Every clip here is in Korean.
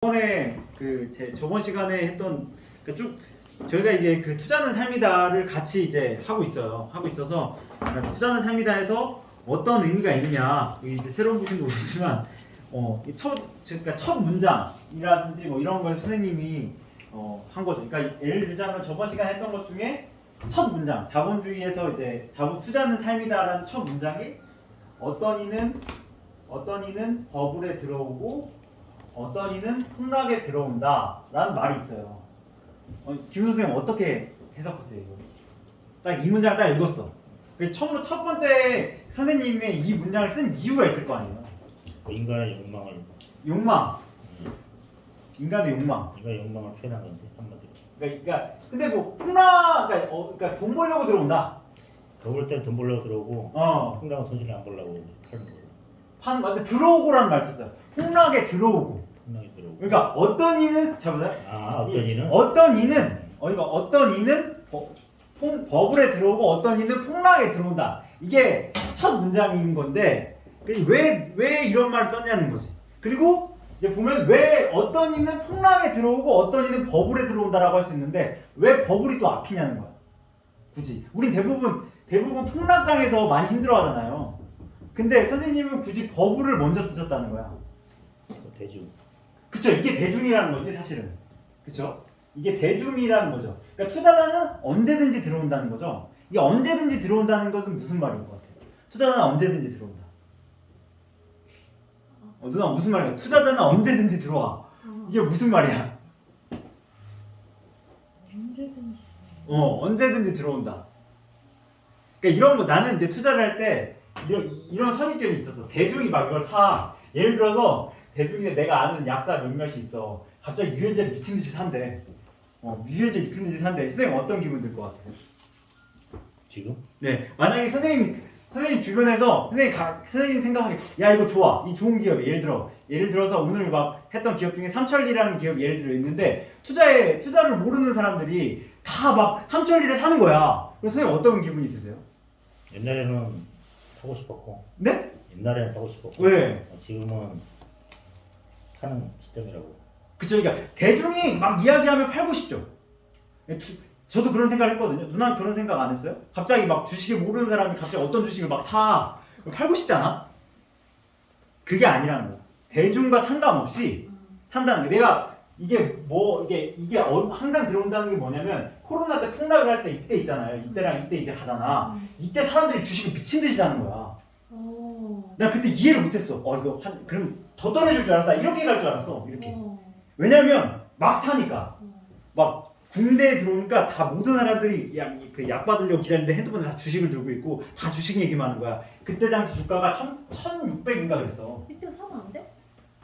저번에 제 저번 시간에 했던 쭉 저희가 이게 투자는 삶이다를 같이 이제 하고 있어요. 하고 있어서 투자는 삶이다에서 어떤 의미가 있느냐 이제 새로운 분들도 오시지만 첫 문장이라든지 뭐 이런 걸 선생님이 한 거죠. 그러니까 예를 들자면 저번 시간에 했던 것 중에 첫 문장 자본주의에서 이제 투자는 삶이다라는 첫 문장이 어떤 이는 버블에 들어오고 어떤 이는 폭락에 들어온다 라는 말이 있어요. 김 선생님 어떻게 해석하세요? 딱 이 문장을 딱 읽었어. 처음으로 첫 번째 선생님의 이 문장을 쓴 이유가 있을 거 아니에요. 인간의 욕망을 인간의 욕망. 인간의 욕망을 표현한 건데 한마디로. 그러니까 근데 뭐 폭락 그러니까 돈 벌려고 들어온다. 더 벌 땐 돈 벌려고 들어오고 폭락은 손실을 안 보려고 하는 거고. 근데 들어오고라는 말 썼어요. 폭락에 들어오고. 폭락에 들어오고. 그러니까 어떤 이는 잘 보세요. 어떤 이는 버블에 들어오고 어떤 이는 폭락에 들어온다. 이게 첫 문장인 건데 왜 이런 말을 썼냐는 거지. 그리고 이제 보면 왜 어떤 이는 폭락에 들어오고 어떤 이는 버블에 들어온다라고 할 수 있는데 왜 버블이 또 앞이냐는 거야. 굳이 우린 대부분 폭락장에서 많이 힘들어하잖아요. 근데 선생님은 굳이 버블을 먼저 쓰셨다는 거야. 대중. 그쵸, 이게 대중이라는 거지 사실은. 그쵸? 이게 대중이라는 거죠. 그러니까 투자자는 언제든지 들어온다는 거죠. 이게 언제든지 들어온다는 것은 무슨 말인 것 같아요? 투자자는 언제든지 들어온다. 누나 무슨 말이야? 투자자는 언제든지 들어와. 이게 무슨 말이야? 언제든지. 언제든지 들어온다. 그러니까 이런 거 나는 이제 투자를 할 때 이런 선입견이 있었어. 대중이 막 이걸 사. 예를 들어서 대중에 내가 아는 약사 몇몇이 있어. 갑자기 유연제 미친 듯이 산대. 유연제 미친 듯이 산대. 선생님 어떤 기분 들 것 같아요? 지금? 네, 만약에 선생님 주변에서 선생님 생각하기 야 이거 좋아, 이 좋은 기업 예를 들어서 오늘 막 했던 기업 중에 삼천리라는 기업 예를 들어 있는데 투자를 모르는 사람들이 다 막 삼천리를 사는 거야. 그래서 선생님 어떤 기분이 드세요? 옛날에는 사고 싶었고. 네? 옛날에는 사고 싶었고. 왜? 지금은 파는 시점이라고. 그쵸, 그러니까 대중이 막 이야기하면 팔고 싶죠. 저도 그런 생각을 했거든요. 누나는 그런 생각 안 했어요? 갑자기 막 주식을 모르는 사람이 갑자기 어떤 주식을 막 사. 팔고 싶지 않아? 그게 아니라는 거야. 대중과 상관없이 산다는 거. 내가 이게 항상 들어온다는 게 뭐냐면 코로나 때 폭락을 할 때 이때 있잖아요. 이때랑 이때 이제 가잖아. 이때 사람들이 주식을 미친 듯이 사는 거야. 나 그때 이해를 못했어. 그럼 더 떨어질 줄 알았어. 이렇게 갈 줄 알았어. 이렇게. 왜냐면 막 사니까. 막 군대에 들어오니까 다 모든 사람들이 약 받으려고 기다리는데 핸드폰에 다 주식을 들고 있고 다 주식 얘기만 하는 거야. 그때 당시 주가가 1600인가 그랬어. 이쪽 사면 안 돼?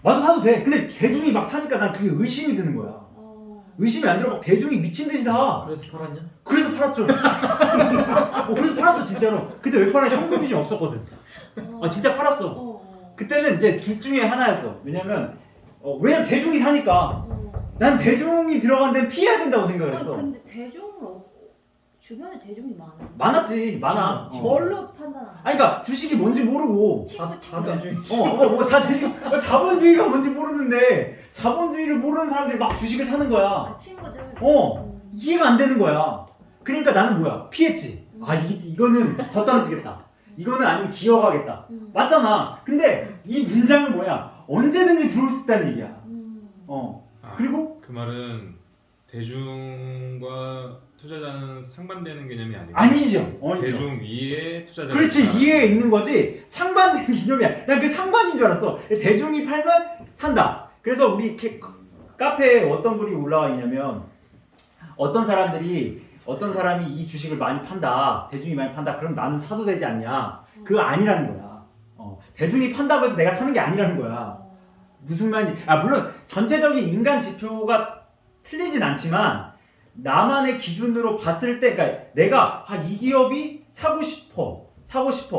맞아, 사도 돼. 근데 대중이 막 사니까 난 그게 의심이 드는 거야. 의심이 안 들어. 막 대중이 미친 듯이 사. 그래서 팔았냐? 그래서 팔았죠. 그래서 팔았어 진짜로. 근데 왜 팔았냐? 현금이 없었거든. 진짜 팔았어. 그때는 이제 둘 중에 하나였어. 왜냐면 대중이 사니까. 난 대중이 들어간 데는 피해야 된다고 생각을 했어. 근데 주변에 대중이 많았지, 많아. 뭘로 판단하는? 그러니까 주식이 뭔지 모르고. 친구 자본주의. 다 대중. 자본주의가 뭔지 모르는데 자본주의를 모르는 사람들이 막 주식을 사는 거야. 친구들. 이해가 안 되는 거야. 그러니까 나는 뭐야? 피했지. 이거는 더 떨어지겠다. 이거는 아니면 기어가겠다. 맞잖아. 근데 이 문장은 뭐야? 언제든지 들어올 수 있다는 얘기야. 그리고 그 말은 대중과 투자자는 상반되는 개념이 아니고 아니죠. 대중 위에 투자자가 그렇지, 있다. 이해에 있는 거지. 상반된 개념이야. 난 그 상반인 줄 알았어. 대중이 팔면 산다. 그래서 우리 카페에 어떤 글이 올라와 있냐면 어떤 사람이 이 주식을 많이 판다. 대중이 많이 판다. 그럼 나는 사도 되지 않냐? 그거 아니라는 거야. 대중이 판다고 해서 내가 사는 게 아니라는 거야. 무슨 말인지. 물론 전체적인 인간 지표가 틀리진 않지만 나만의 기준으로 봤을 때, 그러니까 내가 이 기업이 사고 싶어.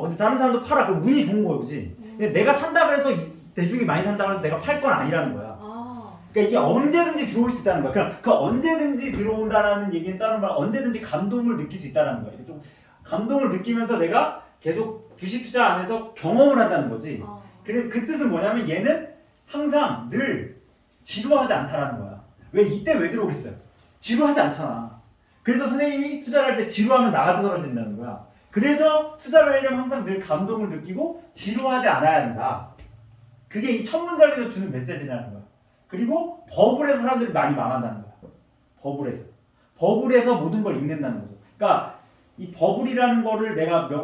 근데 다른 사람도 팔아. 그럼 운이 좋은 거지. 근데 내가 산다 그래서 대중이 많이 산다 그래서 내가 팔 건 아니라는 거야. 그러니까 이게 언제든지 들어올 수 있다는 거야. 그러니까 그 언제든지 들어온다라는 얘기는 다른 말 언제든지 감동을 느낄 수 있다는 거야. 좀 감동을 느끼면서 내가 계속 주식 투자 안에서 경험을 한다는 거지. 그 뜻은 뭐냐면 얘는 항상 늘 지루하지 않다라는 거야. 왜 이때 왜 들어오겠어요? 지루하지 않잖아. 그래서 선생님이 투자를 할 때 지루하면 나가 떨어진다는 거야. 그래서 투자를 하려면 항상 늘 감동을 느끼고 지루하지 않아야 한다. 그게 이 첫 문장에서 주는 메시지라는 거야. 그리고 버블에서 사람들이 많이 망한다는 거야. 버블에서 모든 걸 읽는다는 거죠. 그러니까 이 버블이라는 거를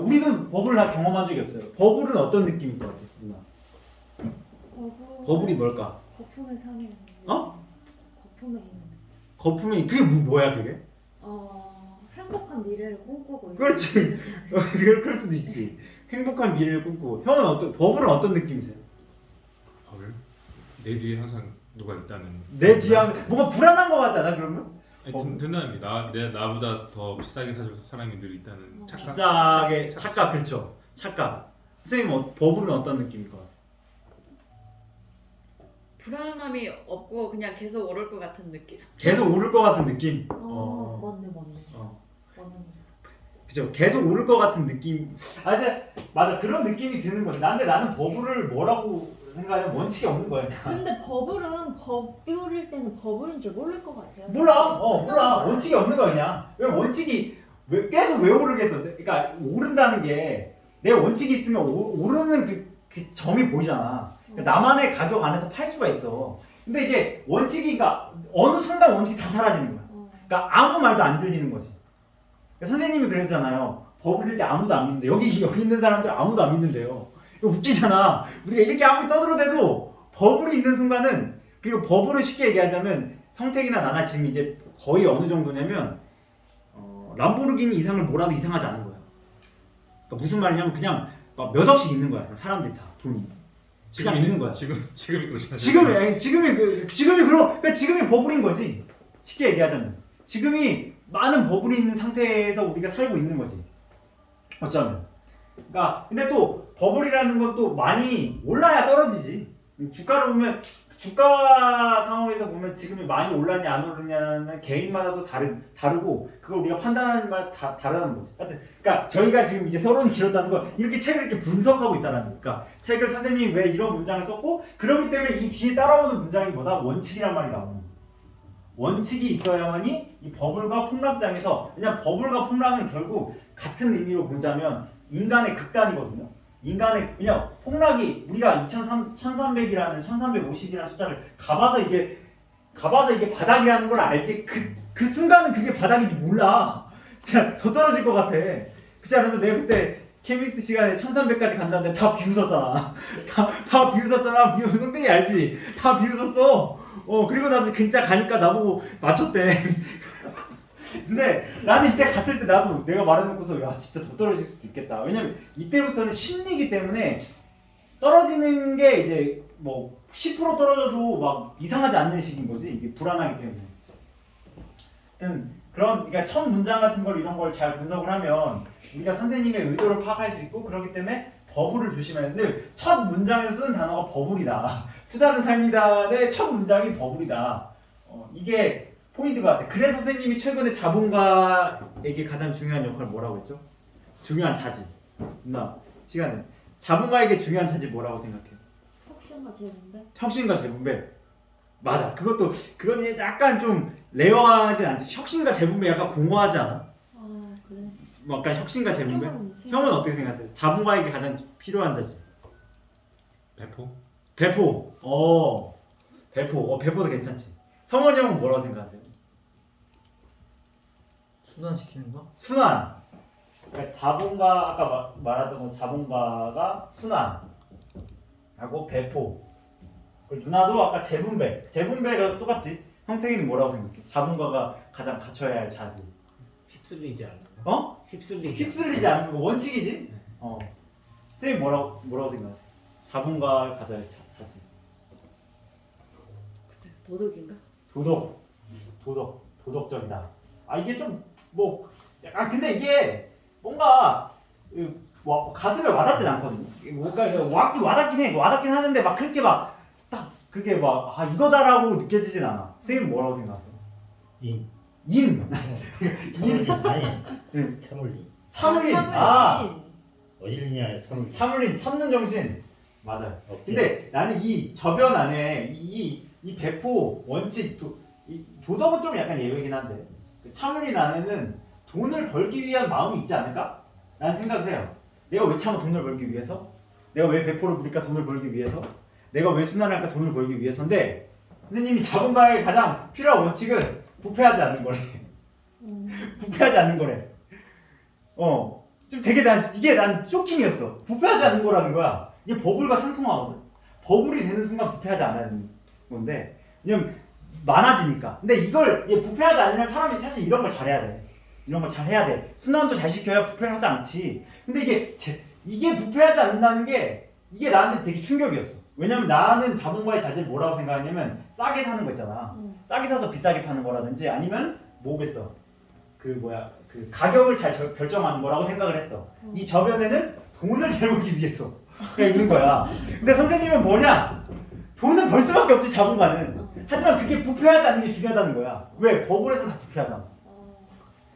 우리는 버블을 다 경험한 적이 없어요. 버블은 어떤 느낌일 것 같아요? 누나? 버블이 뭘까? 거품에 사는 어? 거품에 있는 거품이 그게 뭐야 그게? 행복한 미래를 꿈꾸고 있는 그렇지. 그럴 수도 있지. 행복한 미래를 꿈꾸고. 형은 버블은 어떤 느낌이세요? 버블? 내 뒤에 항상 누가 있다는. 내 뒤에 뭔가 불안한 거 같잖아 그러면? 아니, 든든한 게 나보다 더 비싸게 사줄 사람이 늘 있다는 착각. 비싸게 착각 그렇죠. 착각. 선생님 버블은 어떤 느낌일 것 같아요? 불안함이 없고 그냥 계속 오를 것 같은 느낌? 계속 오를 것 같은 느낌. 맞네. 어. 맞는 거. 그죠. 계속 오를 것 같은 느낌. 근데 맞아 그런 느낌이 드는 거지. 근데 나는 버블을 뭐라고 생각하냐면 원칙이 없는 거야. 근데 버블일 때는 버블인 줄 모를 것 같아요. 몰라. 원칙이 없는 거야 그냥. 왜 원칙이 계속 왜 오르겠어? 그러니까 오른다는 게 내 원칙이 있으면 오르는 그 점이 보이잖아. 그러니까 나만의 가격 안에서 팔 수가 있어. 근데 이게 원칙이 그러니까 어느 순간 원칙이 다 사라지는 거야. 그러니까 아무 말도 안 들리는 거지. 그러니까 선생님이 그러잖아요. 버블일 때 아무도 안 믿는데 여기 있는 사람들 아무도 안 믿는데요. 이거 웃기잖아. 우리가 이렇게 아무리 떠들어대도 버블이 있는 순간은 그리고 버블을 쉽게 얘기하자면 성택이나 나나 지금 이제 거의 어느 정도냐면 람보르기니 이상을 몰아도 이상하지 않은 거야. 그러니까 무슨 말이냐면 그냥 막 몇 억씩 있는 거야. 사람들이 다 돈이. 그냥 있는 거야. 지금이 그렇잖아. 지금이 버블인 거지. 쉽게 얘기하자면 지금이 많은 버블이 있는 상태에서 우리가 살고 있는 거지. 어쩌면. 그러니까 근데 또 버블이라는 건 또 많이 올라야 떨어지지. 주가를 보면 주가 상황에서 보면 지금이 많이 올랐냐 안 오르냐는 개인마다 또 다르고 그걸 우리가 판단하는 말 다 다르다는 거지. 하여튼 그러니까 저희가 지금 이제 서론이 길었다는 건 이렇게 책을 이렇게 분석하고 있다는 거니까 책을 선생님이 왜 이런 문장을 썼고 그렇기 때문에 이 뒤에 따라오는 문장이 뭐다? 원칙이란 말이 나오는 거야. 원칙이 있어야만이 이 버블과 폭락장에서 왜냐면 버블과 폭락은 결국 같은 의미로 보자면 인간의 극단이거든요. 왜냐 폭락이 우리가 1300이라는 1350이라는 숫자를 가봐서 이게 바닥이라는 걸 알지 그 순간은 그게 바닥인지 몰라. 진짜 더 떨어질 것 같아. 그치 않아서 내가 그때 케미스트 시간에 1300까지 간다는데 다 비웃었잖아. 다 비웃었잖아. 성대이 알지? 다 비웃었어. 그리고 나서 진짜 가니까 나보고 맞췄대. 근데 나는 이때 갔을 때 나도 내가 말해놓고서 야 진짜 더 떨어질 수도 있겠다. 왜냐면 이때부터는 심리기 때문에 떨어지는 게 이제 뭐 10% 떨어져도 막 이상하지 않는 식인 거지. 이게 불안하기 때문에. 그러니까 첫 문장 같은 걸 이런 걸 잘 분석을 하면 우리가 선생님의 의도를 파악할 수 있고 그렇기 때문에 버블을 조심해야 되는데 첫 문장에서 쓰는 단어가 버블이다. 투자는 삶이다의 첫 문장이 버블이다. 이게 포인트가 같아. 그래서 선생님이 최근에 자본가에게 가장 중요한 역할을 뭐라고 했죠? 중요한 차질. 누나 시간에 자본가에게 중요한 차질 뭐라고 생각해요? 혁신과 재분배? 혁신과 재분배. 맞아. 그건 약간 좀 레어하지 않지. 혁신과 재분배 약간 공허하지 않아? 그래. 뭐 약간 혁신과 재분배? 형은 형은 어떻게 생각하세요? 자본가에게 가장 필요한 차질. 배포? 배포. 배포도 괜찮지. 성원이 형은 뭐라고 생각하세요? 순환시키는 거? 순환. 그러니까 자본가 아까 말하던 건 자본가가 순환하고 배포. 그리고 누나도 아까 재분배가 똑같지. 형태기는 뭐라고 생각해? 자본가가 가장 갖춰야 할 자질. 휩쓸리지 않는 거? 휩쓸리지 않는 거 원칙이지. 선생님 뭐라고 생각해? 자본가가 가져야 할 자질. 글쎄요, 도덕인가? 도덕적이다. 이게 좀 근데 이게 뭔가 가슴에 와닿진 않거든요. 뭔가 와닿긴 해. 와닿긴 하는데 막 그렇게 딱 그게 이거다라고 느껴지진 않아. 선생님 뭐라고 생각하세요? 인. 인. 참을린. 어질린이 아니라 참을린. 참을린 참는 정신. 맞아요. 없지. 근데 나는 이 저변 안에 이 이 배포 원칙 이 도덕은 좀 약간 예외긴 한데 그 차문리 안에는 돈을 벌기 위한 마음이 있지 않을까? 라는 생각을 해요. 내가 왜 참아 돈을 벌기 위해서? 내가 왜 배포를 부릴까 돈을 벌기 위해서? 내가 왜 순환을 할까 돈을 벌기 위해서인데 선생님이 자본가의 가장 필요한 원칙은 부패하지 않는 거래. 부패하지 않는 거래. 좀 되게 이게 난 쇼킹이었어. 부패하지 않는 거라는 거야. 이게 버블과 상통하거든. 버블이 되는 순간 부패하지 않는 건데 왜냐면 많아지니까. 근데 이걸 부패하지 않으면 사람이 사실 이런 걸 잘해야 돼. 이런 걸 잘해야 돼. 순환도 잘 시켜야 부패를 하지 않지. 근데 이게 부패하지 않는다는 게 이게 나한테 되게 충격이었어. 왜냐면 나는 자본가의 자질을 뭐라고 생각하냐면 싸게 사는 거 있잖아. 싸게 사서 비싸게 파는 거라든지 아니면 뭐겠어. 그 가격을 잘 결정하는 거라고 생각을 했어. 이 저변에는 돈을 잘 벌기 위해서 있는 거야. 근데 선생님은 뭐냐? 돈은 벌 수밖에 없지 자본가는. 하지만 그게 부패하지 않는 게 중요하다는 거야. 왜? 버블에서는 다 부패하잖아.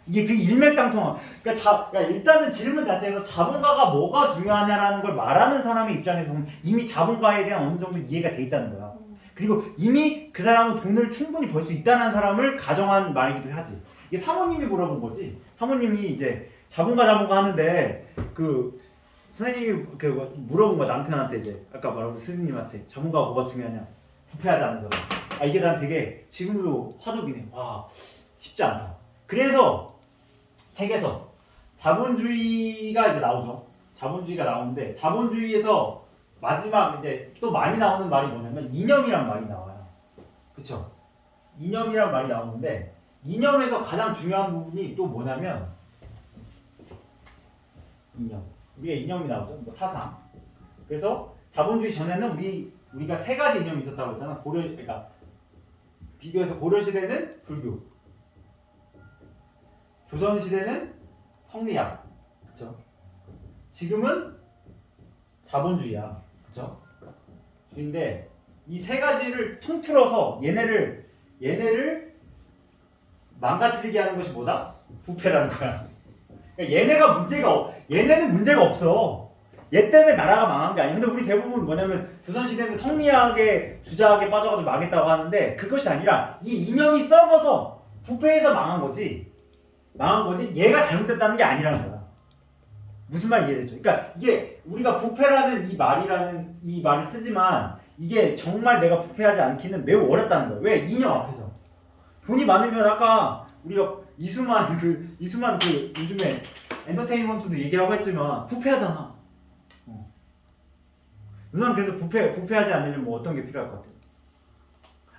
이게 그 일맥상통한. 그러니까 일단은 질문 자체에서 자본가가 뭐가 중요하냐라는 걸 말하는 사람의 입장에서 보면 이미 자본가에 대한 어느 정도 이해가 돼 있다는 거야. 그리고 이미 그 사람은 돈을 충분히 벌 수 있다는 사람을 가정한 말이기도 하지. 이게 사모님이 물어본 거지. 사모님이 이제 자본가 하는데 그 선생님이 물어본 거야 남편한테 이제 아까 말한 스님한테 자본가가 뭐가 중요하냐? 부패하지 않는 거다. 이게 난 되게 지금도 화두기네. 와 쉽지 않다. 그래서 책에서 자본주의가 이제 나오죠. 자본주의가 나오는데 자본주의에서 마지막 이제 또 많이 나오는 말이 뭐냐면 이념이란 말이 나와요. 그쵸? 이념이란 말이 나오는데 이념에서 가장 중요한 부분이 또 뭐냐면 이념. 우리가 이념이 나오죠. 뭐 사상. 그래서 자본주의 전에는 우리가 세 가지 이념이 있었다고 했잖아. 그러니까 비교해서 고려시대는 불교, 조선시대는 성리학, 그쵸? 지금은 자본주의야, 그쵸? 주인데 이 세 가지를 통틀어서 얘네를 망가뜨리게 하는 것이 뭐다? 부패라는 거야. 그러니까 얘네는 문제가 없어. 얘 때문에 나라가 망한 게 아니야. 근데 우리 대부분 뭐냐면 조선시대는 성리학에 주자하게 빠져가지고 망했다고 하는데 그것이 아니라 이 이념이 썩어서 부패해서 망한 거지. 얘가 잘못됐다는 게 아니라는 거야. 무슨 말 이해되죠? 그러니까 이게 우리가 부패라는 이 말을 쓰지만 이게 정말 내가 부패하지 않기는 매우 어렵다는 거야. 왜? 이념 앞에서. 돈이 많으면 아까 우리가 이수만 요즘에 엔터테인먼트도 얘기하고 했지만 부패하잖아. 누나는 그래서 부패하지 않으려면 뭐 어떤 게 필요할 것 같아?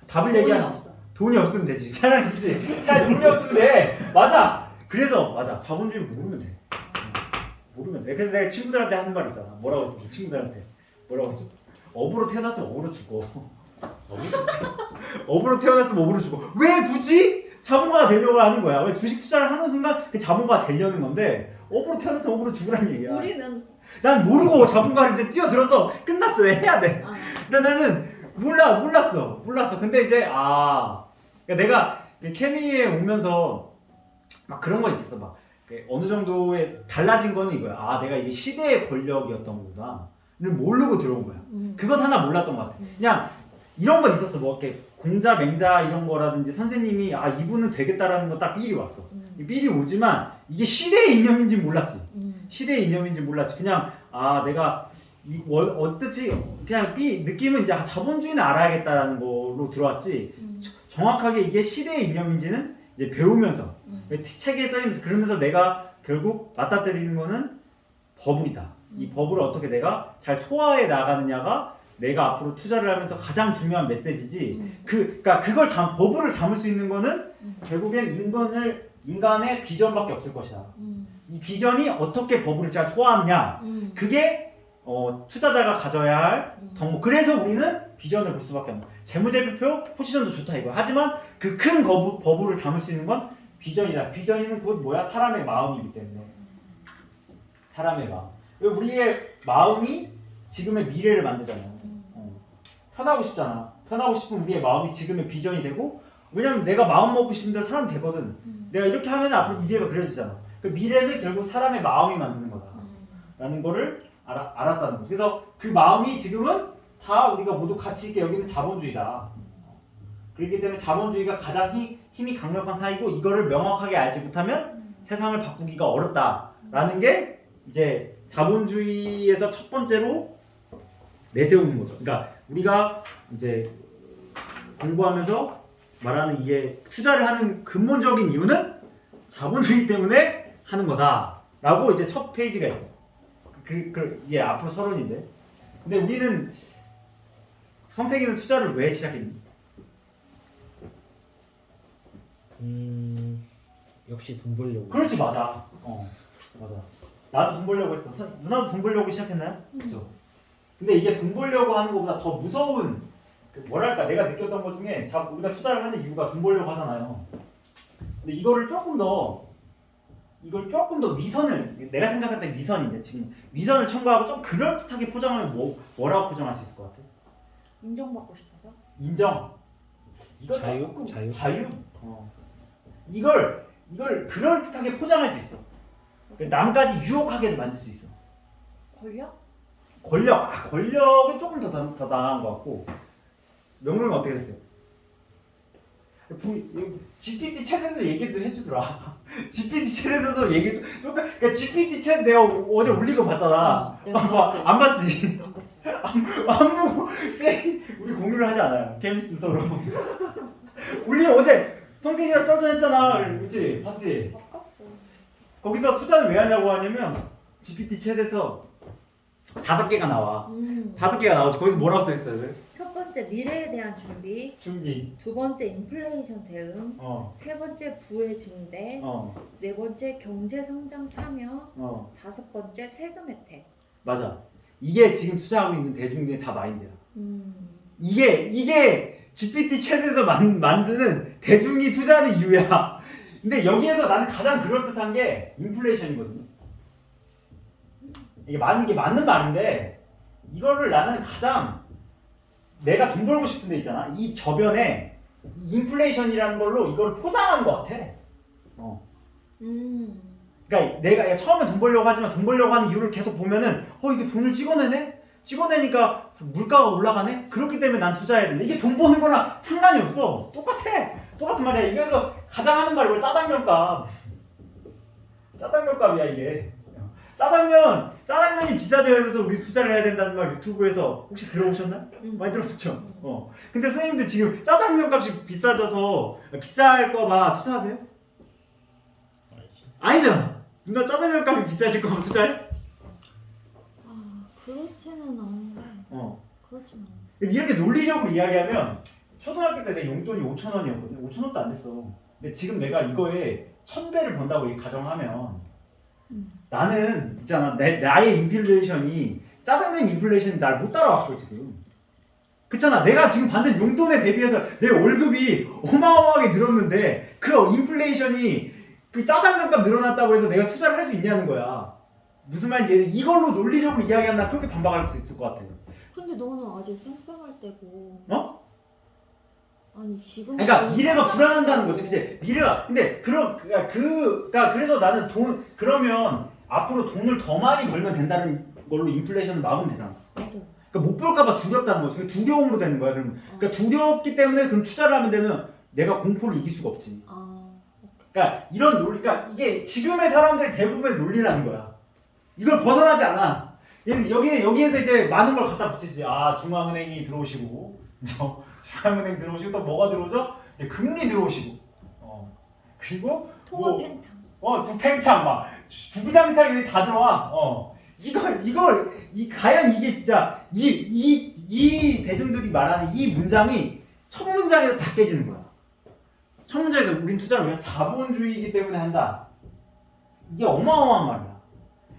답을 얘기하는 돈이 없으면 되지. 차라리 그치? 차라리 돈이 없으면 돼. 맞아. 그래서 맞아. 자본주의를 모르면 돼. 모르면 돼. 그래서 내가 친구들한테 하는 말 있잖아. 뭐라고 했어? 친구들한테 뭐라고 했어? 업으로 태어났으면 업으로 죽어. 업으로 태어났으면 업으로 죽어. 왜 굳이 자본가가 되려고 하는 거야? 왜 주식 투자를 하는 순간 그 자본가가 되려는 건데 업으로 태어났으면 업으로 죽으라는 얘기야. 우리는 난 모르고 자본가를 이제 뛰어들어서 끝났어. 해야 돼. 근데 나는 몰랐어. 근데 이제 그러니까 내가 케미에 오면서 막 그런 거 있었어. 막 어느 정도의 달라진 거는 이거야. 내가 이게 시대의 권력이었던 거구나. 를 모르고 들어온 거야. 그것 하나 몰랐던 것 같아. 그냥 이런 건 있었어. 뭐 이렇게 공자, 맹자 이런 거라든지 선생님이 이분은 되겠다라는 거 딱 삘이 왔어. 삘이 오지만 이게 시대의 이념인지 몰랐지. 시대의 이념인지 몰랐지. 그냥 내가 어떻지 그냥 느낌은 이제 자본주의는 알아야겠다라는 거로 들어왔지. 정확하게 이게 시대의 이념인지는 이제 배우면서 책에 써있면서 그러면서 내가 결국 맞닥뜨리는 거는 버블이다. 이 버블을 어떻게 내가 잘 소화해 나가느냐가 내가 앞으로 투자를 하면서 가장 중요한 메시지지. 그러니까 그걸 버블을 담을 수 있는 거는 결국엔 인간의 비전밖에 없을 것이다. 이 비전이 어떻게 버블을 잘 소화하느냐. 그게 투자자가 가져야 할 덕목. 그래서 우리는 비전을 볼 수밖에 없는. 재무제표표 포지션도 좋다 이거. 하지만 그 큰 버블을 담을 수 있는 건 비전이다. 비전이는 곧 뭐야? 사람의 마음이기 때문에. 사람의 마음. 우리의 마음이 지금의 미래를 만들잖아요. 편하고 싶잖아. 편하고 싶은 우리의 마음이 지금의 비전이 되고, 왜냐면 내가 마음 먹고 싶은 대로 사람 되거든. 내가 이렇게 하면 앞으로 미래가 그려지잖아. 그 미래는 결국 사람의 마음이 만드는 거다. 라는 거를 알았다는 거죠. 그래서 그 마음이 지금은 다 우리가 모두 가치 있게 여기는 자본주의다. 그렇기 때문에 자본주의가 가장 힘이 강력한 사회고 이거를 명확하게 알지 못하면 세상을 바꾸기가 어렵다라는 게 이제 자본주의에서 첫 번째로 내세우는 거죠. 그러니까 우리가 이제 공부하면서 말하는 이게 투자를 하는 근본적인 이유는 자본주의 때문에 하는 거다라고 이제 첫 페이지가 있어. 이게 앞으로 서론인데. 근데 우리는 성택이는 투자를 왜 시작했니? 역시 돈 벌려고. 그렇지 맞아. 맞아. 나도 돈 벌려고 했어. 누나도 돈 벌려고 시작했나요? 그렇죠. 근데 이게 돈 벌려고 하는 것보다 더 무서운 뭐랄까 내가 느꼈던 것 중에 우리가 투자를 하는 이유가 돈 벌려고 하잖아요. 근데 이걸 조금 더 위선을 내가 생각했던 위선인데 지금 위선을 첨가하고 좀 그럴듯하게 포장하면 뭐라고 포장할 수 있을 것 같아? 인정받고 싶어서? 인정. 이거 자유? 조금 자유? 자유. 이걸 그럴듯하게 포장할 수 있어. 남까지 유혹하게 만들 수 있어. 권력? 권력은 조금 더 나은 것 같고. 명령은 어떻게 됐어요? GPT 챗에서 얘기도 해주더라. GPT 챗에서도 얘기. 그러니까 GPT 챗 내가 어제 올린 거 봤잖아. 안 봤지? 안 봤어. 안 보고 우리 공유를 하지 않아요. 케미스트 서로. 우리 어제 성택이랑 썰전했잖아. 그치? 봤지? 바꿨어. 거기서 투자는 왜 하냐고 하냐면 GPT 챗에서 5개가 나와. 5개가 나오지. 거기서 뭐라고 써있어요? 첫 번째 미래에 대한 준비. 준비. 두 번째 인플레이션 대응. 어. 세 번째 부의 증대. 어. 네 번째 경제 성장 참여. 어. 다섯 번째 세금 혜택. 맞아. 이게 지금 투자하고 있는 대중들의 다 마인드야. 이게 GPT 챗에서 만드는 대중이 투자하는 이유야. 근데 여기에서 나는 가장 그럴듯한 게 인플레이션이거든요. 이게 맞는 말인데 이거를 나는 가장 내가 돈 벌고 싶은 데 있잖아. 이 저변에 인플레이션이라는 걸로 이걸 포장한 것 같아. 그러니까 내가 처음에 돈 벌려고 하지만 돈 벌려고 하는 이유를 계속 보면은 이게 돈을 찍어내네? 찍어내니까 물가가 올라가네? 그렇기 때문에 난 투자해야 된다. 이게 돈 버는 거랑 상관이 없어. 똑같은 말이야. 이거에서 가장 하는 말이 짜장면값. 짜장면값이야 이게. 짜장면이 비싸져야 돼서 우리 투자를 해야 된다는 말 유튜브에서 혹시 들어보셨나요? 많이 들어봤죠? 근데 선생님들 지금 짜장면 값이 비싸져서 비쌀까봐 투자하세요? 아니잖아. 누나 짜장면 값이 비싸질까봐 투자해? 그렇지는 않은데. 그렇지는 않아. 이렇게 논리적으로 이야기하면 초등학교 때 내 용돈이 5,000원이었거든. 5,000원도 안 됐어. 근데 지금 내가 이거에 1,000배를 번다고 가정하면 나는 있잖아. 나의 인플레이션이 짜장면 인플레이션이 날 못 따라왔어 지금. 그렇잖아. 내가 지금 받는 용돈에 대비해서 내 월급이 어마어마하게 늘었는데 그 인플레이션이 그 짜장면값 늘어났다고 해서 내가 투자를 할 수 있냐는 거야. 무슨 말인지 이걸로 논리적으로 이야기하면 나 그렇게 반박할 수 있을 것 같아. 근데 너는 아직 쌩쌩할 때고. 아니 지금. 그러니까 미래가 불안한다는 거지, 그치? 미래가 근데 그래서 나는 그러면 앞으로 돈을 더 많이 벌면 된다는 걸로 인플레이션을 막으면 되잖아. 맞아. 그러니까 못 벌까봐 두렵다는 거지. 두려움으로 되는 거야. 그러니까 두렵기 때문에 그럼 투자를 하면 되면 내가 공포를 이길 수가 없지. 그러니까 이런 논리가 이게 지금의 사람들 대부분의 논리라는 거야. 이걸 벗어나지 않아. 여기에서 이제 많은 걸 갖다 붙이지. 중앙은행이 들어오시고, 중앙은행 들어오시고 또 뭐가 들어오죠? 이제 금리 들어오시고, 그리고 통화 팽창. 팽창 막 주구장창 다 들어와. 과연 이게 진짜 이 대중들이 말하는 이 문장이 첫 문장에서 다 깨지는 거야. 첫 문장에서 우린 투자를 왜 자본주의이기 때문에 한다. 이게 어마어마한 말이야.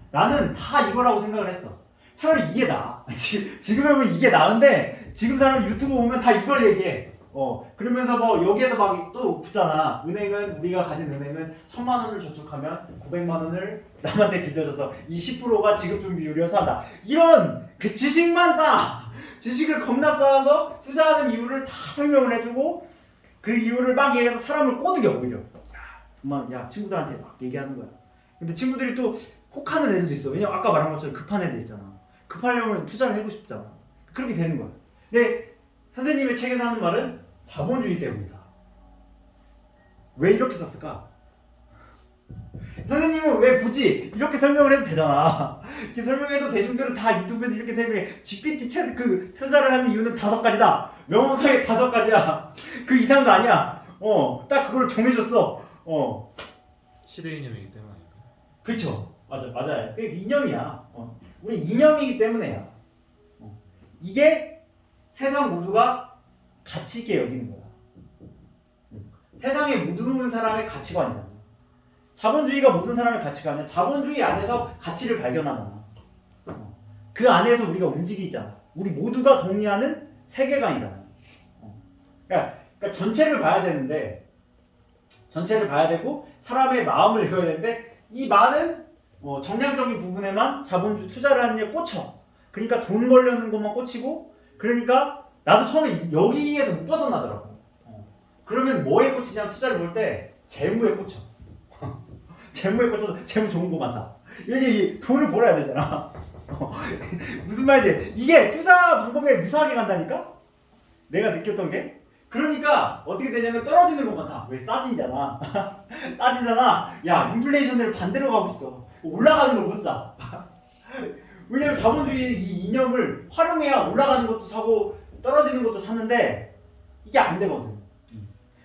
나는 다 이거라고 생각을 했어. 차라리 이게 나아. 지금 해보면 이게 나은데 지금 사람 유튜브 보면 다 이걸 얘기해. 그러면서 여기에서 막 또 붙잖아. 우리가 가진 은행은 1,000만 원을 저축하면 900만 원을 남한테 빌려줘서 이 10%가 지급금 비율이어서 한다. 이런 그 지식만 쌓아. 지식을 겁나 쌓아서 투자하는 이유를 다 설명을 해주고 그 이유를 막 얘기해서 사람을 꼬드겨 오히려. 야 친구들한테 막 얘기하는 거야. 근데 친구들이 또 혹하는 애들도 있어. 왜냐면 아까 말한 것처럼 급한 애들 있잖아. 급하려면 투자를 하고 싶잖아. 그렇게 되는 거야. 근데 선생님의 책에서 하는 말은 자본주의 때문이다. 왜 이렇게 썼을까? 선생님은 왜 굳이 이렇게 설명을 해도 되잖아. 이렇게 설명해도 대중들은 다 유튜브에서 이렇게 설명해. GPT 챗 그 투자를 하는 이유는 5가지다. 명확하게 5가지야. 그 이상도 아니야. 딱 그걸 정해줬어. 시대 이념이기 때문에 아닐까? 그렇죠. 맞아요. 그게 이념이야. 우리 이념이기 때문에야. 이게 세상 모두가 가치 있게 여기는 거야. 세상의 모든 사람의 가치관이잖아. 자본주의가 모든 사람의 가치관이야. 자본주의 안에서 가치를 발견하잖아. 그 안에서 우리가 움직이잖아. 우리 모두가 동의하는 세계관이잖아. 그러니까 전체를 봐야 되는데, 전체를 봐야 되고 사람의 마음을 읽어야 되는데, 이 많은 정량적인 부분에만 자본주의 투자를 하는 데 꽂혀. 그러니까 돈 벌려는 것만 꽂히고, 그러니까 나도 처음에 여기에서 못 벗어나더라고. 그러면 뭐에 꽂히냐면 투자를 볼 때 재무에 꽂혀. 재무에 꽂혀서 재무 좋은 거만 사. 이게 돈을 벌어야 되잖아. 무슨 말이지? 이게 투자 방법에 무사하게 간다니까? 내가 느꼈던 게? 그러니까 어떻게 되냐면 떨어지는 것만 사. 왜? 싸지잖아. 싸지잖아. 야, 인플레이션을 반대로 가고 있어. 올라가는 걸 못 사. 왜냐면 자본주의 이 이념을 활용해야 올라가는 것도 사고 떨어지는 것도 샀는데 이게 안 되거든.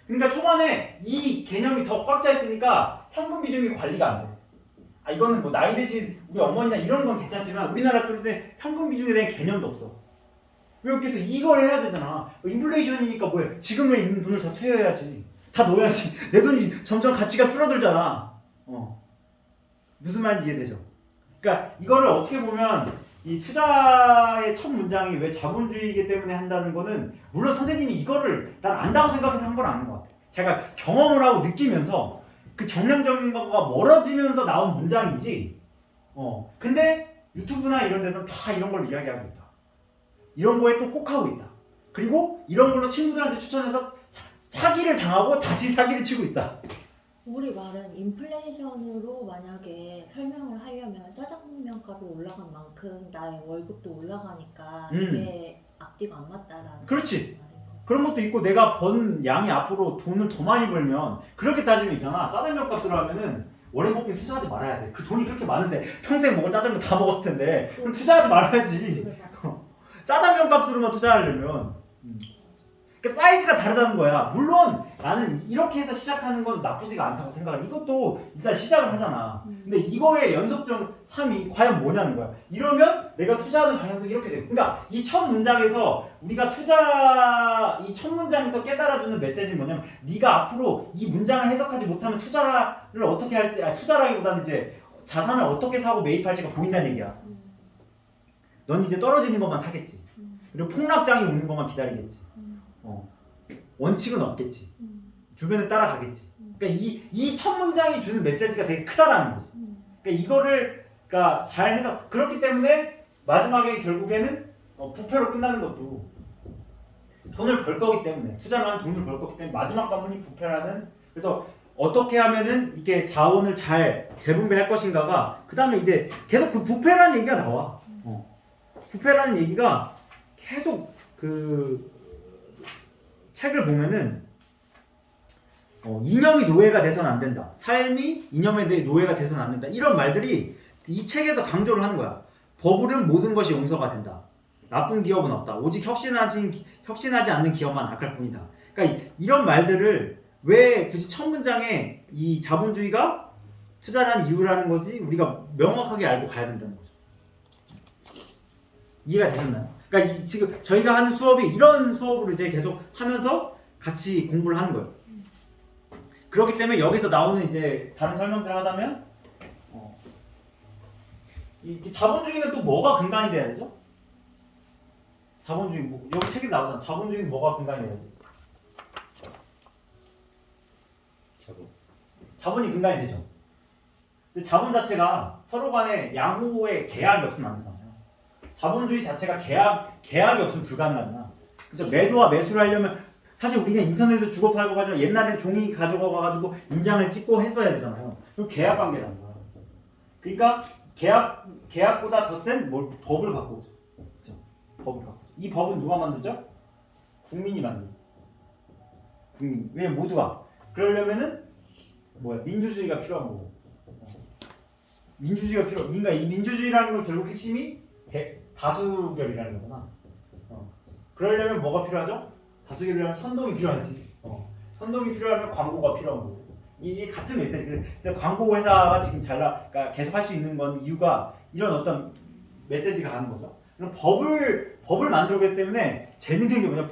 그러니까 초반에 이 개념이 더 꽉 차 있으니까 현금 비중이 관리가 안 돼. 이거는 뭐 나이 대신 우리 어머니나 이런 건 괜찮지만 우리나라 때 현금 비중에 대한 개념도 없어. 왜 그래서 이걸 해야 되잖아. 인플레이션이니까 뭐해? 지금에 있는 돈을 다 투여해야지. 다 넣어야지. 내 돈이 점점 가치가 줄어들잖아. 무슨 말인지 이해되죠? 그러니까 이거를 어떻게 보면 이 투자의 첫 문장이 왜 자본주의이기 때문에 한다는 거는 물론 선생님이 이거를 난 안다고 생각해서 한 건 아닌 것 같아. 제가 경험을 하고 느끼면서 그 정량적인 것과 멀어지면서 나온 문장이지. 근데 유튜브나 이런 데서 다 이런 걸 이야기하고 있다. 이런 거에 또 혹하고 있다. 그리고 이런 걸로 친구들한테 추천해서 사기를 당하고 다시 사기를 치고 있다. 우리 말은 인플레이션으로 만약에 설명을 하려면 짜장면 값이 올라간 만큼 나의 월급도 올라가니까 이게 앞뒤가 안 맞다라는. 그렇지. 그런 것도 있고 내가 번 양이 앞으로 돈을 더 많이 벌면 그렇게 따지면 있잖아. 짜장면 값으로 하면은 워렌 버핏 투자하지 말아야 돼. 그 돈이 그렇게 많은데 평생 먹을 짜장면 다 먹었을 텐데 그럼 투자하지 말아야지. 짜장면 값으로만 투자하려면. 그러니까 사이즈가 다르다는 거야. 물론 나는 이렇게 해서 시작하는 건 나쁘지가 않다고 생각해. 이것도 일단 시작을 하잖아. 근데 이거의 연속적 3이 과연 뭐냐는 거야. 이러면 내가 투자하는 방향도 이렇게 되고. 그러니까 이 첫 문장에서 우리가 이 첫 문장에서 깨달아주는 메시지는 뭐냐면 네가 앞으로 이 문장을 해석하지 못하면 투자를 어떻게 할지, 투자라기보다는 이제 자산을 어떻게 사고 매입할지가 보인다는 얘기야. 넌 이제 떨어지는 것만 사겠지. 그리고 폭락장이 오는 것만 기다리겠지. 원칙은 없겠지. 주변에 따라가겠지. 그러니까 이 첫 문장이 주는 메시지가 되게 크다라는 거지. 그러니까 이거를 잘 해서 그렇기 때문에 마지막에 결국에는 부패로 끝나는 것도 돈을 벌 거기 때문에 투자를 하면 돈을 벌 거기 때문에 마지막 관문이 부패라는. 그래서 어떻게 하면은 이게 자원을 잘 재분배할 것인가가 그 다음에 이제 계속 그 부패라는 얘기가 나와. 부패라는 얘기가 계속 그 책을 보면은 이념이 노예가 돼서는 안 된다. 삶이 이념에 대해 노예가 돼서는 안 된다. 이런 말들이 이 책에서 강조를 하는 거야. 버블은 모든 것이 용서가 된다. 나쁜 기업은 없다. 오직 혁신하지 않는 기업만 악할 뿐이다. 그러니까 이런 말들을 왜 굳이 첫 문장에 이 자본주의가 투자라는 이유라는 것이 우리가 명확하게 알고 가야 된다는 거죠. 이해가 되셨나요? 그러니까 지금 저희가 하는 수업이 이런 수업으로 이제 계속 하면서 같이 공부를 하는 거예요. 그렇기 때문에 여기서 나오는 이제 다른 설명들을 하자면 이 자본주의는 또 뭐가 근간이 돼야 되죠? 자본주의 여기 책에 나오잖아. 자본주의는 뭐가 근간이 돼야지? 자본이 근간이 되죠. 근데 자본 자체가 서로 간에 양호의 계약이 없으면 안 되잖아요. 자본주의 자체가 계약이 없으면 불가능하잖아. 그죠? 매도와 매수를 하려면 사실 우리가 인터넷에서 주고 팔고 가지고 옛날에 종이 가져가 가지고 인장을 찍고 했어야 되잖아요. 그 계약 관계라는 거야. 그러니까 계약보다 더 센 법을 갖고 오죠. 그죠? 법을 갖고. 이 법은 누가 만들죠? 국민이 만들죠. 왜 모두가 그러려면은 뭐야 민주주의가 필요한 거고. 민주주의가 그러니까 이 민주주의라는 건 결국 핵심이 다수결이라는 거잖아. 그러려면 뭐가 필요하죠? 다수결이라면 선동이 필요하지. 선동이 필요하면 광고가 필요한 거고. 이게 같은 메시지. 그래서 광고 회사가 지금 그러니까 계속 할 수 있는 건 이유가 이런 어떤 메시지가 가는 거죠. 그럼 법을 만들었기 때문에 재밌는 게 뭐냐?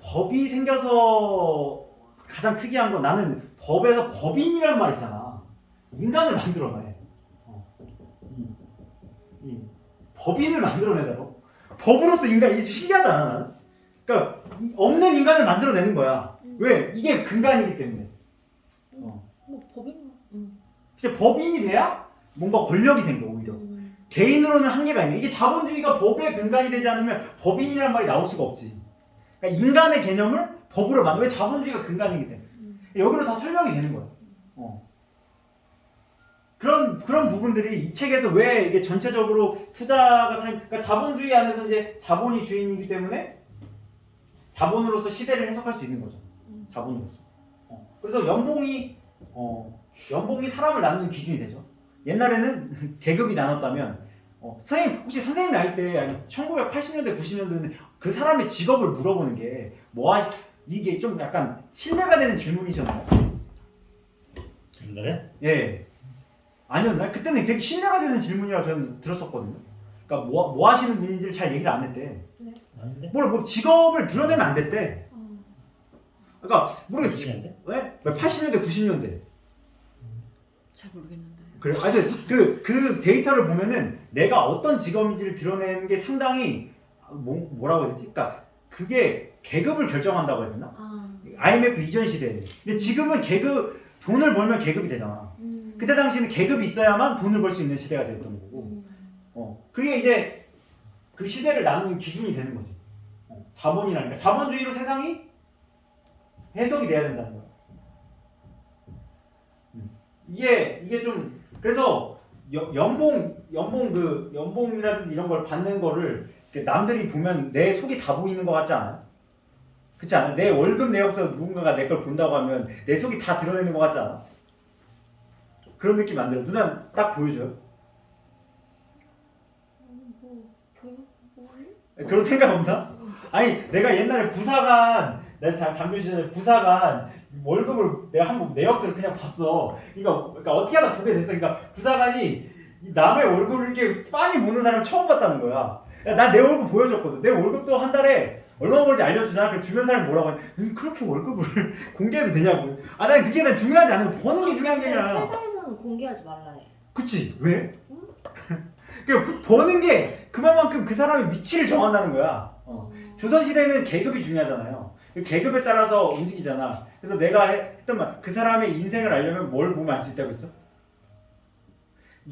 법이 생겨서 가장 특이한 건 나는 법에서 법인이라는 말 있잖아. 인간을 만들어내. 이 법인을 만들어내다고. 법으로서 인간 이게 신기하지 않아 나는? 그러니까 없는 인간을 만들어내는 거야. 왜? 이게 근간이기 때문에. 뭐 법인. 이제 법인이 돼야 뭔가 권력이 생겨 오히려. 개인으로는 한계가 있는. 이게 자본주의가 법의 근간이 되지 않으면 법인이라는 말이 나올 수가 없지. 그러니까 인간의 개념을 법으로 만들어. 왜 자본주의가 근간이기 때문에. 여기로 다 설명이 되는 거야. 그런 부분들이 이 책에서 왜 이게 전체적으로 투자가 그러니까 자본주의 안에서 이제 자본이 주인이기 때문에 자본으로서 시대를 해석할 수 있는 거죠. 자본으로서. 그래서 연봉이 사람을 나누는 기준이 되죠. 옛날에는 계급이 나눴다면 선생님 혹시 선생님 나이 때 아니 1980년대 90년대는 그 사람의 직업을 물어보는 게 이게 좀 약간 신뢰가 되는 질문이셨나요? 옛날에? 예. 아니었나? 그때는 되게 신뢰가 되는 질문이라고 저는 들었었거든요. 그러니까 뭐 하시는 분인지를 잘 얘기를 안 했대. 아닌데? 뭐 직업을 드러내면 안 됐대. 그러니까 모르겠지. 80년대? 왜? 80년대, 90년대. 잘 모르겠는데. 그래. 그 데이터를 보면은 내가 어떤 직업인지를 드러내는 게 상당히 뭐라고 해야 되지? 그러니까 그게 계급을 결정한다고 해야 되나? IMF 이전 시대에. 근데 지금은 돈을 벌면 계급이 되잖아. 그때 당시에는 계급이 있어야만 돈을 벌 수 있는 시대가 되었던 거고. 그게 이제 그 시대를 나누는 기준이 되는 거지. 자본이라니까. 자본주의로 세상이 해석이 돼야 된다는 거야. 이게 좀 그래서 연봉이라든지 이런 걸 받는 거를 남들이 보면 내 속이 다 보이는 것 같지 않아요? 그렇지 않아? 내 월급 내역서 누군가가 내 걸 본다고 하면 내 속이 다 드러내는 것 같지 않아? 그런 느낌 안 들어. 누나 딱 보여줘요? 그런 생각 없나? 아니 내가 옛날에 내가 장교 시절에 부사관 월급을 내가 한번 내역서를 그냥 봤어. 그러니까 어떻게 하다 보게 됐어. 그러니까 부사관이 남의 월급을 이렇게 빤히 모는 사람 처음 봤다는 거야. 나 내 월급 보여줬거든. 내 월급도 한 달에 얼마 벌지 알려주잖아. 그 주변 사람이 뭐라고 해? 그렇게 월급을 공개해도 되냐고. 난 그게 난 중요하지 않은 버는 게 중요한 게 아니라. 회사에서는 공개하지 말라 해. 그치? 왜? 그 버는 게 그만큼 그 사람의 위치를 정한다는 거야. 조선시대는 계급이 중요하잖아요. 계급에 따라서 움직이잖아. 그래서 내가 했던 말, 그 사람의 인생을 알려면 뭘 보면 알 수 있다고 했죠?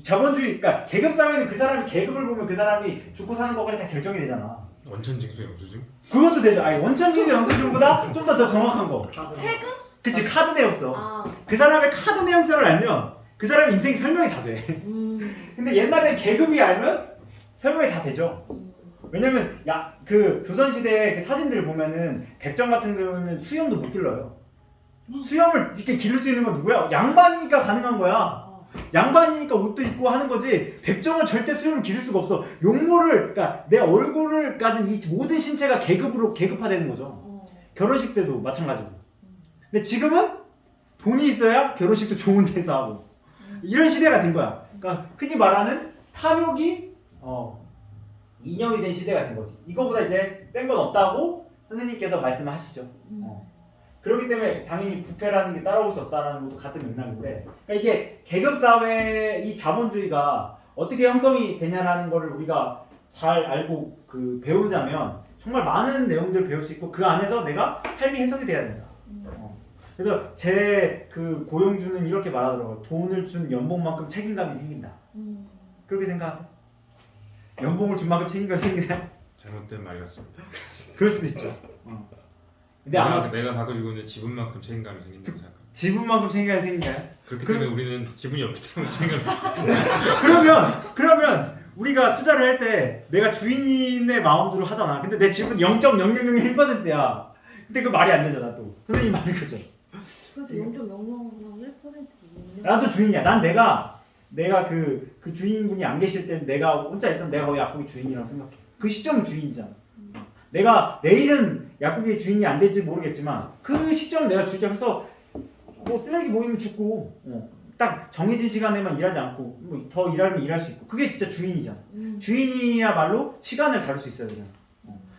자본주의, 그러니까 계급 사회는 그 사람이 계급을 보면 그 사람이 죽고 사는 것까지 다 결정이 되잖아. 원천징수 영수증? 그것도 되죠. 아니 원천징수 영수증보다 좀 더 정확한 거. 세금? 그치, 카드 내역서. 그 사람의 카드 내역서를 알면 그 사람의 인생이 설명이 다 돼. 근데 옛날에 계급이 알면 설명이 다 되죠. 왜냐면 그 조선시대 그 사진들을 보면은 백정 같은 경우는 수염도 못 길러요. 수염을 이렇게 기를 수 있는 건 누구야? 양반이니까 가능한 거야. 양반이니까 옷도 입고 하는 거지. 백정은 절대 수염을 기를 수가 없어. 그러니까 내 얼굴을 가는 이 모든 신체가 계급화되는 거죠. 결혼식 때도 마찬가지고. 근데 지금은 돈이 있어야 결혼식도 좋은 데서 하고 이런 시대가 된 거야. 그러니까 흔히 말하는 탐욕이 이념이 된 시대가 된 거지. 이거보다 이제 센 건 없다고 선생님께서 말씀하시죠. 그렇기 때문에 당연히 부패라는 게 따라올 수 없다는 것도 같은 맥락인데, 그러니까 이게 계급사회 이 자본주의가 어떻게 형성이 되냐라는 거를 우리가 잘 알고 배우자면 정말 많은 내용들을 배울 수 있고 그 안에서 내가 삶이 해석이 돼야 된다. 그래서 제 고용주는 이렇게 말하더라고요. 돈을 준 연봉만큼 책임감이 생긴다. 그렇게 생각하세요? 연봉을 준 만큼 책임감이 생기나요? 잘못된 말 같습니다. 그럴 수도 있죠. 근데 내가 가지고 있는 지분만큼 책임감이 생긴다고 생각합니다. 지분만큼 책임감이 생긴가요? 그렇기 때문에 우리는 지분이 없기 때문에 책임감이 있습니다. 그러면 우리가 투자를 할 때 내가 주인의 마음대로 하잖아. 근데 내 지분 0.0001%야. 근데 그 말이 안 되잖아 또. 선생님 말이 그죠. 그래도 0.0001% 나도 주인이야. 난 내가 그 주인분이 안 계실 때 내가 혼자 있으면 내가 거의 약국의 주인이라고 생각해. 그 시점은 주인이잖아. 내가 내일은 약국의 주인이 안 될지 모르겠지만 그 시점 내가 주인이라서 뭐 쓰레기 모이면 죽고 딱 정해진 시간에만 일하지 않고 뭐 더 일하면 일할 수 있고 그게 진짜 주인이잖아. 주인이야말로 시간을 다룰 수 있어야 되잖아.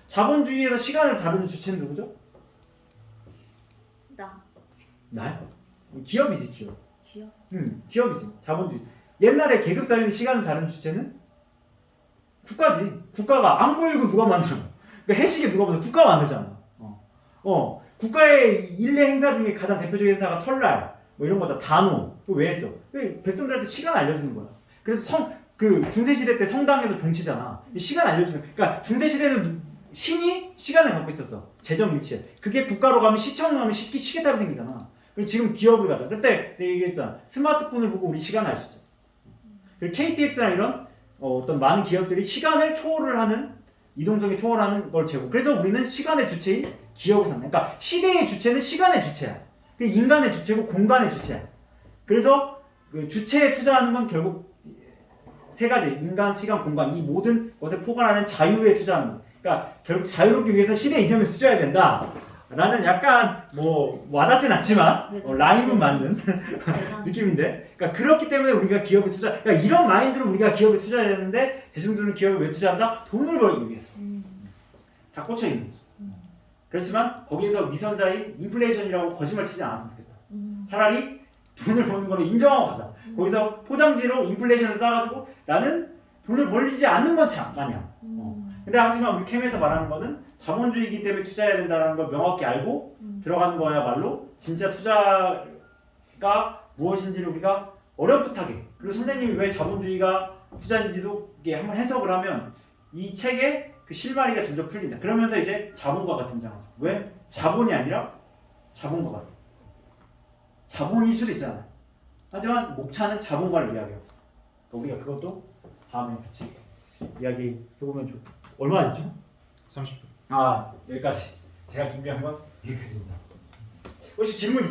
자본주의에서 시간을 다루는 주체는 누구죠? 나요? 기업이지 기업. 기업? 기업이지. 자본주의. 옛날에 계급사회의 시간을 다루는 주체는 국가지. 국가가 안 보이고 누가 만들어? 그러니까 해시계 누가 만들어? 국가가 만들잖아. 국가의 일례 행사 중에 가장 대표적인 행사가 설날, 뭐 이런 거다. 단오. 그거 왜 했어? 왜 백성들한테 시간 알려주는 거야. 그래서 그 중세시대 때 성당에서 종치잖아. 시간 알려주는. 그러니까 중세시대는 신이 시간을 갖고 있었어. 재정일치에. 그게 국가로 가면 시청 가면 시계 따로 생기잖아. 그리고 지금 기업을 가자. 그때 내가 얘기했잖아. 스마트폰을 보고 우리 시간을 알 수 있잖아. 그리고 KTX나 이런 어떤 많은 기업들이 시간을 초월을 하는 이동성이 초월하는 걸 제공. 그래서 우리는 시간의 주체인 기업을 산다. 그러니까 시대의 주체는 시간의 주체야. 인간의 주체고 공간의 주체야. 그래서 그 주체에 투자하는 건 결국 세 가지. 인간, 시간, 공간. 이 모든 것에 포괄하는 자유에 투자하는 거. 그러니까 결국 자유롭기 위해서 시대 이념에 투자해야 된다. 라는 약간 뭐 와닿진 않지만 라임은 맞는 느낌인데, 그러니까 그렇기 때문에 우리가 기업에 투자, 그러니까 이런 마인드로 우리가 기업에 투자해야 되는데 대중들은 기업에 왜 투자한다? 돈을 벌기 위해서. 다 꽂혀 있는 거죠. 그렇지만 거기에서 위선자인 인플레이션이라고 거짓말 치지 않았으면 좋겠다. 차라리 돈을 버는 거를 인정하고 가자. 거기서 포장지로 인플레이션을 쌓아가지고 나는 돈을 벌리지 않는 건 참 마냥. 근데 하지만 우리 캠에서 말하는 거는 자본주의이기 때문에 투자해야 된다는 걸 명확히 알고 들어가는 거야말로 진짜 투자가 무엇인지를 우리가 어렴풋하게, 그리고 선생님이 왜 자본주의가 투자인지도 이게 한번 해석을 하면 이 책의 그 실마리가 점점 풀린다. 그러면서 이제 자본가가 등장하죠. 왜? 자본이 아니라 자본가가 돼. 자본일 수도 있잖아요. 하지만 목차는 자본가를 이야기하고 있어. 우리가 그것도 다음에 같이 이야기해보면 좋고. 얼마나 됐죠? 30분. 여기까지. 제가 준비한 건 여기까지입니다. 혹시 질문 있으세요?